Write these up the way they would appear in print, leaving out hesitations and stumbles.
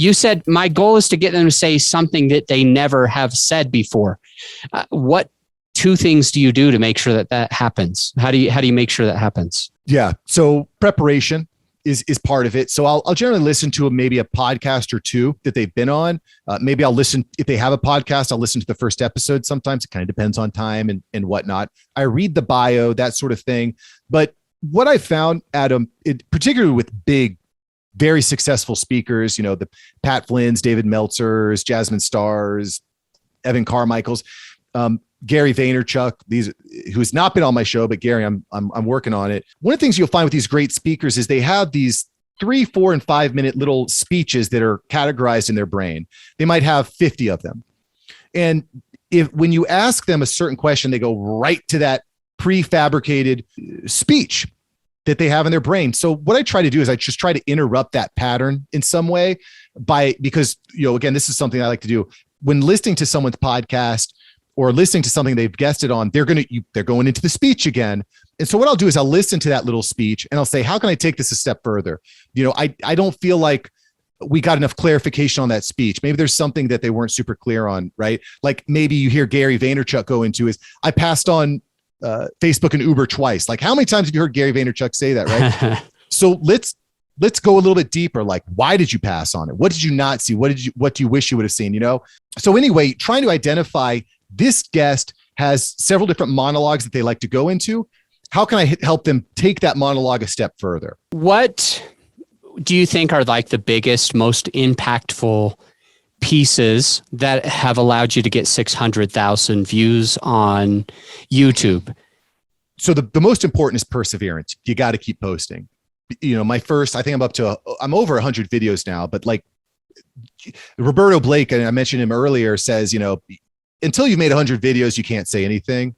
You said my goal is to get them to say something that they never have said before. What two things do you do to make sure that that happens? How do you make sure that happens? Yeah. So preparation is part of it. So I'll generally listen to maybe a podcast or two that they've been on. Maybe I'll listen, if they have a podcast, I'll listen to the first episode. Sometimes it kind of depends on time and whatnot. I read the bio, that sort of thing. But what I found, Adam, particularly with big, very successful speakers, the Pat Flynn's, David Meltzer's, Jasmine Starr's, Evan Carmichael's, Gary Vaynerchuk, who's not been on my show, but Gary, I'm working on it. One of the things you'll find with these great speakers is they have these 3, 4, and 5 minute little speeches that are categorized in their brain. They might have 50 of them. And when you ask them a certain question, they go right to that prefabricated speech that they have in their brain. So what I try to do is I just try to interrupt that pattern in some way because, again, this is something I like to do when listening to someone's podcast or listening to something they've guested on, they're going into the speech again. And so what I'll do is I'll listen to that little speech and I'll say, how can I take this a step further? I don't feel like we got enough clarification on that speech. Maybe there's something that they weren't super clear on, right? Like maybe you hear Gary Vaynerchuk go into is, I passed on Facebook and Uber twice. Like how many times have you heard Gary Vaynerchuk say that, right? So let's go a little bit deeper. Like, why did you pass on it? What did you not see? What do you wish you would have seen? So anyway, trying to identify this guest has several different monologues that they like to go into. How can I help them take that monologue a step further? What do you think are like the biggest, most impactful pieces that have allowed you to get 600,000 views on YouTube? So the most important is perseverance. You got to keep posting. My first, I think I'm over 100 videos now, but like Roberto Blake, and I mentioned him earlier, says, until you've made 100 videos, you can't say anything,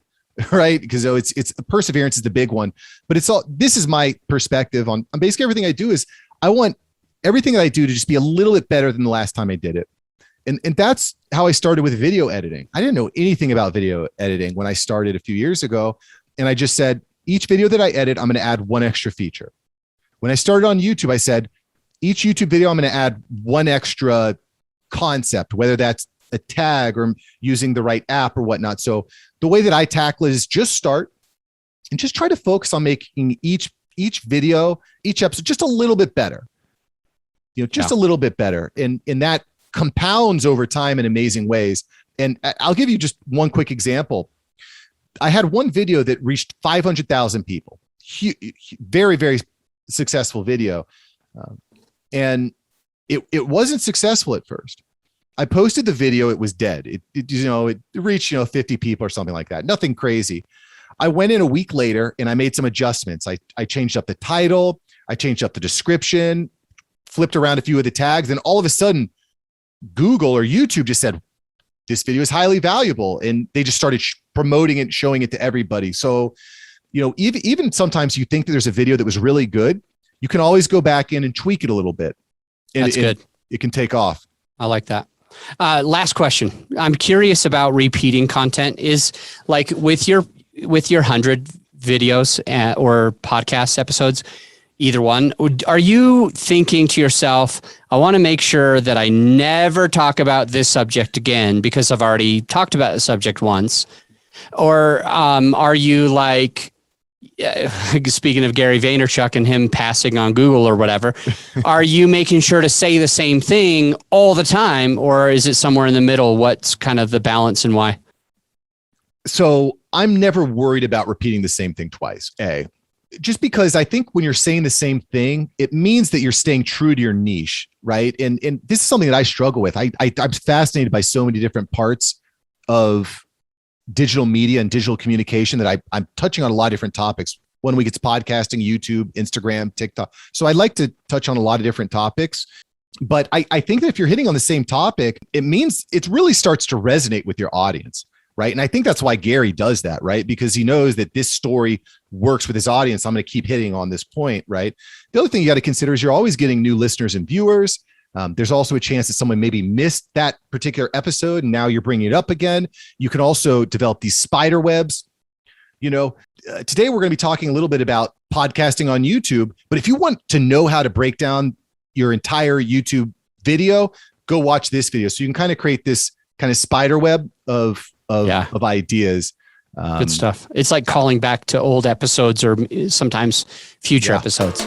right? Because it's perseverance is the big one. But this is my perspective on basically everything I do is I want everything that I do to just be a little bit better than the last time I did it. And that's how I started with video editing. I didn't know anything about video editing when I started a few years ago. And I just said, each video that I edit, I'm going to add one extra feature. When I started on YouTube, I said, each YouTube video, I'm going to add one extra concept, whether that's a tag or using the right app or whatnot. So the way that I tackle it is just start and just try to focus on making each video, each episode just a little bit better, a little bit better. And that compounds over time in amazing ways. And I'll give you just one quick example. I had one video that reached 500,000 people, very, very successful video. And it wasn't successful at first. I posted the video. It was dead. It reached, 50 people or something like that. Nothing crazy. I went in a week later and I made some adjustments. I changed up the title. I changed up the description, flipped around a few of the tags. And all of a sudden Google or YouTube just said, this video is highly valuable. And they just started promoting it, showing it to everybody. So, even sometimes you think that there's a video that was really good, you can always go back in and tweak it a little bit. And That's good. It can take off. I like that. Last question. I'm curious about repeating content. Is like with your 100 videos or podcast episodes, either one, are you thinking to yourself, I want to make sure that I never talk about this subject again because I've already talked about the subject once? Or are you like, speaking of Gary Vaynerchuk and him passing on Google or whatever, are you making sure to say the same thing all the time, or is it somewhere in the middle? What's kind of the balance and why? So I'm never worried about repeating the same thing twice. Just because I think when you're saying the same thing, it means that you're staying true to your niche, right? And this is something that I struggle with. I'm fascinated by so many different parts of digital media and digital communication that I'm touching on a lot of different topics. 1 week it's podcasting, YouTube, Instagram, TikTok. So I like to touch on a lot of different topics. But I think that if you're hitting on the same topic, it means it really starts to resonate with your audience, right? And I think that's why Gary does that, right? Because he knows that this story works with his audience. I'm going to keep hitting on this point, right? The other thing you got to consider is you're always getting new listeners and viewers. There's also a chance that someone maybe missed that particular episode and now you're bringing it up again. You can also develop these spider webs. Today we're going to be talking a little bit about podcasting on YouTube, but if you want to know how to break down your entire YouTube video, go watch this video. So you can kind of create this kind of spider web of ideas. Good stuff. It's like calling back to old episodes or sometimes future episodes.